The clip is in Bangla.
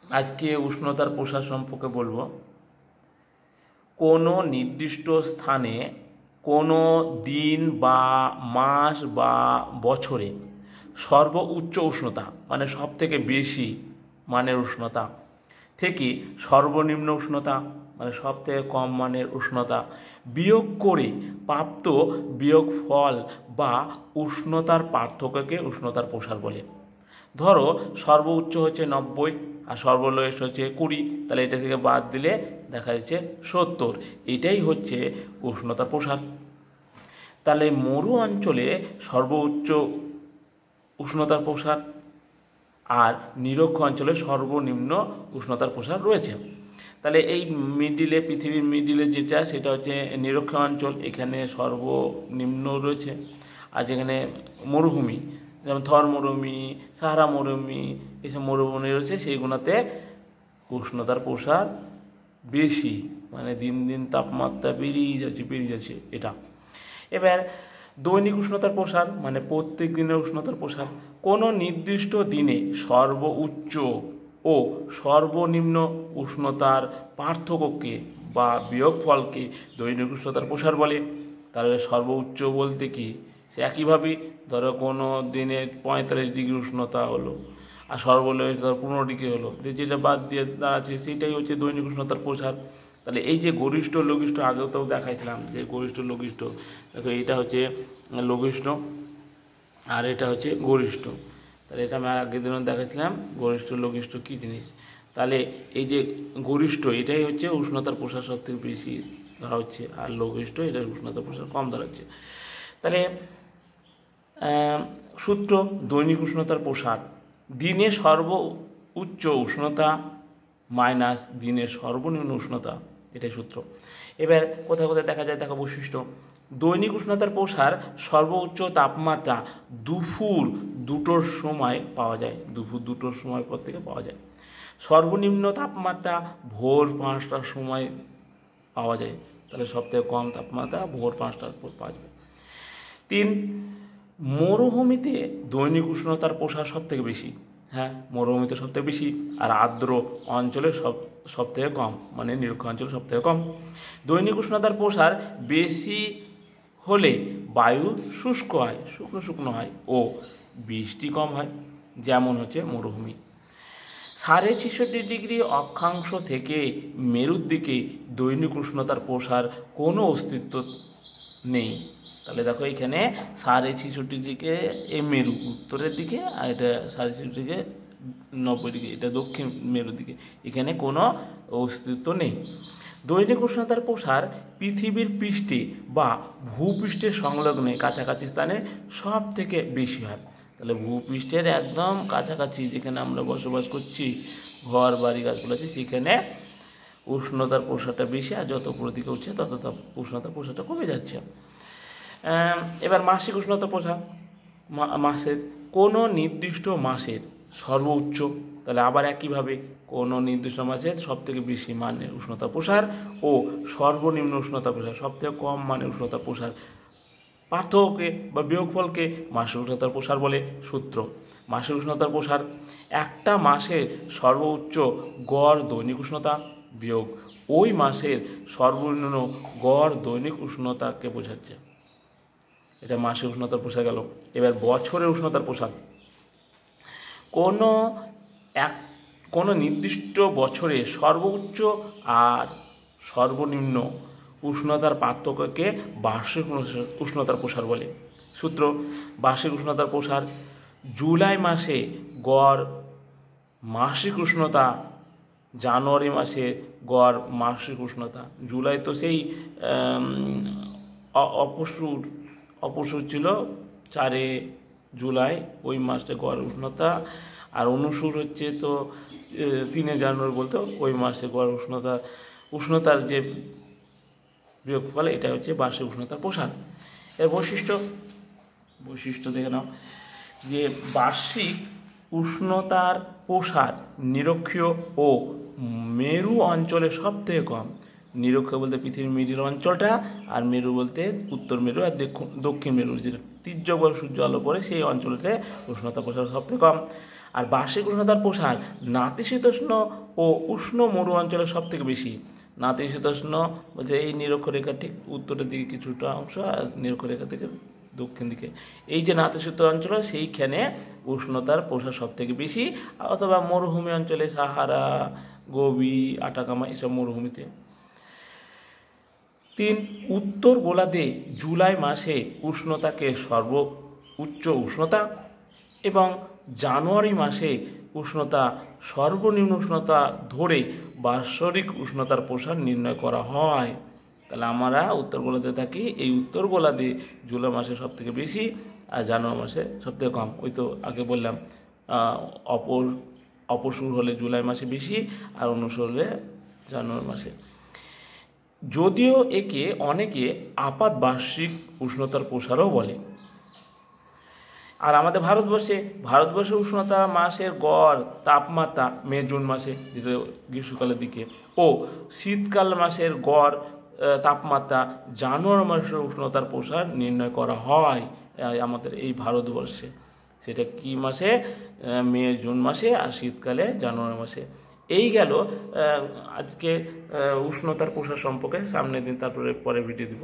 আজকে উষ্ণতার প্রসার সম্পর্কে বলবো। কোনো নির্দিষ্ট স্থানে কোনো দিন বা মাস বা বছরে সর্বোচ্চ উষ্ণতা মানে সব থেকে বেশি মানের উষ্ণতা থেকে সর্বনিম্ন উষ্ণতা মানে সব থেকে কম মানের উষ্ণতা বিয়োগ করে প্রাপ্ত বিয়োগফল বা উষ্ণতার পার্থক্যকে উষ্ণতার প্রসার বলে। ধরো সর্বোচ্চ হচ্ছে 90 আর সর্বলোয়েস্ট হচ্ছে 20, তাহলে এটা থেকে বাদ দিলে দেখা যাচ্ছে 70। এটাই হচ্ছে উষ্ণতার প্রসার। তাহলে মরু অঞ্চলে সর্বোচ্চ উষ্ণতার প্রসার আর নিরক্ষ অঞ্চলে সর্বনিম্ন উষ্ণতার প্রসার রয়েছে। তাহলে এই মিডিলে, পৃথিবীর মিডিলে যেটা, সেটা হচ্ছে নিরক্ষ অঞ্চল, এখানে সর্বনিম্ন রয়েছে। আর যেখানে মরুভূমি, যেমন থর মরুভূমি, সাহারা মরুভূমি, এইসব মরুভূমি রয়েছে, সেইগুলোতে উষ্ণতার প্রসার বেশি, মানে দিন দিন তাপমাত্রা বেরিয়ে যাচ্ছে এটা। এবার দৈনিক উষ্ণতার প্রসার মানে প্রত্যেক দিনের উষ্ণতার প্রসার। কোনো নির্দিষ্ট দিনে সর্বোচ্চ ও সর্বনিম্ন উষ্ণতার পার্থক্যকে বা বিয়োগফলকে দৈনিক উষ্ণতার প্রসার বলে। তাহলে সর্বোচ্চ বলতে কি, সে একইভাবেই ধরো কোনো দিনে 45 ডিগ্রি উষ্ণতা হলো আর সর্বনিম্ন ধরো 15 ডিগ্রি হলো, যেটা বাদ দিয়ে দাঁড়াচ্ছে সেটাই হচ্ছে দৈনিক উষ্ণতার প্রসার। তাহলে এই যে গরিষ্ঠ লঘিষ্ঠ, আগেও তো দেখাইছিলাম যে গরিষ্ঠ লঘিষ্ঠ, দেখো এটা হচ্ছে লঘিষ্ঠ আর এটা হচ্ছে গরিষ্ঠ। তাহলে এটা আমি আগের দিনও দেখাচ্ছিলাম গরিষ্ঠ লঘিষ্ঠ কী জিনিস। তাহলে এই যে গরিষ্ঠ এটাই হচ্ছে উষ্ণতার প্রসার সব থেকে বেশি ধরা হচ্ছে, আর লঘিষ্ঠ এটা উষ্ণতার প্রসার কম দাঁড়াচ্ছে। তাহলে সূত্র দৈনিক উষ্ণতার প্রসার, দিনে সর্বোচ্চ উষ্ণতা মাইনাস দিনের সর্বনিম্ন উষ্ণতা, এটাই সূত্র। এবার কোথায় কোথায় দেখা যায়, দেখো বৈশিষ্ট্য। দৈনিক উষ্ণতার প্রসার সর্বোচ্চ তাপমাত্রা দুপুর 2টোর সময় পাওয়া যায়, দুপুর 2টোর সময় পর থেকে পাওয়া যায়। সর্বনিম্ন তাপমাত্রা ভোর 5টার সময় পাওয়া যায়, তাহলে সবথেকে কম তাপমাত্রা ভোর 5টার পর পাওয়া যাবে। 3, মরুভূমিতে দৈনিক উষ্ণতার প্রসার সব থেকে বেশি। হ্যাঁ, মরুভূমিতে সব থেকে বেশি, আর আর্দ্র অঞ্চলে সব থেকে কম, মানে নিরক্ষ অঞ্চলে সব থেকে কম। দৈনিক উষ্ণতার প্রসার বেশি হলে বায়ু শুষ্ক হয়, শুকনো হয় ও বৃষ্টি কম হয়, যেমন হচ্ছে মরুভূমি। 66.5 ডিগ্রি অক্ষাংশ থেকে মেরুর দিকে দৈনিক উষ্ণতার প্রসার কোনো অস্তিত্ব নেই। তাহলে দেখো এখানে 66.5 দিকে এই মেরু উত্তরের দিকে, আর এটা 66 দিকে 90 ডিগ্রি এটা দক্ষিণ মেরুর দিকে, এখানে কোনো অস্তিত্ব নেই। দৈনিক উষ্ণতার প্রসার পৃথিবীর পৃষ্ঠে বা ভূপৃষ্ঠের সংলগ্নে কাছাকাছি স্থানে সব থেকে বেশি হয়। তাহলে ভূপৃষ্ঠের একদম কাছাকাছি যেখানে আমরা বসবাস করছি, ঘর বাড়ি গাছগুলো আছে, সেখানে উষ্ণতার প্রসারটা বেশি, আর যত উপর দিকে উঠছে তত উষ্ণতার প্রসারটা কমে যাচ্ছে। এবার মাসিক উষ্ণতা প্রসার, মাসের কোনো নির্দিষ্ট মাসের সর্বোচ্চ, তাহলে আবার একইভাবে কোনো নির্দিষ্ট মাসের সবথেকে বেশি মানের উষ্ণতা প্রসার ও সর্বনিম্ন উষ্ণতা প্রসার, সবথেকে কম মানের উষ্ণতা প্রসার পার্থক্যকে বা বিয়োগফলকে মাসিক উষ্ণতার প্রসার বলে। সূত্র মাসিক উষ্ণতার প্রসার, একটা মাসের সর্বোচ্চ গড় দৈনিক উষ্ণতা বিয়োগ ওই মাসের সর্বনিম্ন গড় দৈনিক উষ্ণতাকে বোঝাচ্ছে। এটা মাসিক উষ্ণতার প্রসার গেল। এবার বছরের উষ্ণতার প্রসার, কোনো নির্দিষ্ট বছরে সর্বোচ্চ আর সর্বনিম্ন উষ্ণতার পার্থক্যকে বার্ষিক উষ্ণতার প্রসার বলে। সূত্র বার্ষিক উষ্ণতার প্রসার, জুলাই মাসে গড় মাসিক উষ্ণতা জানুয়ারি মাসে গড় মাসিক উষ্ণতা। জুলাই তো সেই অপসূর ছিল 4 জুলাই, ওই মাসে গড় উষ্ণতা, আর অনুসূর হচ্ছে তো 3 জানুয়ারি বলতে ওই মাসে গড় উষ্ণতার যে বিয়োগফল, এটা হচ্ছে বার্ষিক উষ্ণতার প্রসার। এর বৈশিষ্ট্য দেখে নাও যে বার্ষিক উষ্ণতার প্রসার নিরক্ষীয় ও মেরু অঞ্চলে সব থেকে কম। নিরক্ষীয় বলতে পৃথিবীর মিডিল অঞ্চলটা, আর মেরু বলতে উত্তর মেরু আর দক্ষিণ মেরু, যেটা তির্যক সূর্য আলো পড়ে সেই অঞ্চলতে উষ্ণতা প্রসার সব থেকে কম। আর বার্ষিক উষ্ণতার প্রসার নাতিশীতোষ্ণ ও উষ্ণ মরু অঞ্চলে সব থেকে বেশি। নাতিশীতোষ্ণ বলছে এই নিরক্ষরেখা ঠিক উত্তরের দিকে কিছুটা অংশ, আর নিরক্ষরেখা থেকে দক্ষিণ দিকে এই যে নাতিশীত অঞ্চল, সেইখানে উষ্ণতার প্রসার সব থেকে বেশি, অথবা মরুভূমি অঞ্চলে সাহারা, গোবি, আটাকামা এসব মরুভূমিতে। 3. উত্তর গোলার্ধে জুলাই মাসে উষ্ণতাকে সর্বোচ্চ উষ্ণতা এবং জানুয়ারি মাসে উষ্ণতা সর্বনিম্ন উষ্ণতা ধরে বাৎসরিক উষ্ণতার প্রসার নির্ণয় করা হয়। তাহলে আমরা উত্তর গোলার্ধে থাকি, এই উত্তর গোলার্ধে জুলাই মাসে সব থেকে বেশি আর জানুয়ারি মাসে সব থেকে কম। ওই তো আগে বললাম অপসুর হলে জুলাই মাসে বেশি আর অনুসুর হলে জানুয়ারি মাসে। যদিও একে অনেকে আপাত বার্ষিক উষ্ণতার প্রসারও বলে। আর আমাদের ভারতবর্ষে উষ্ণতা মাসের গড় তাপমাত্রা মে জুন মাসে, যেটা গ্রীষ্মকালের দিকে, ও শীতকাল মাসের গড় তাপমাত্রা জানুয়ারি মাসের উষ্ণতার প্রসার নির্ণয় করা হয় আমাদের এই ভারতবর্ষে। সেটা কি মাসে? মে জুন মাসে, আর শীতকালে জানুয়ারি মাসে। এই গেল আজকে উষ্ণতার প্রসার সম্পর্কে। সামনের দিন তারপরে পরে ভিডিও দিব।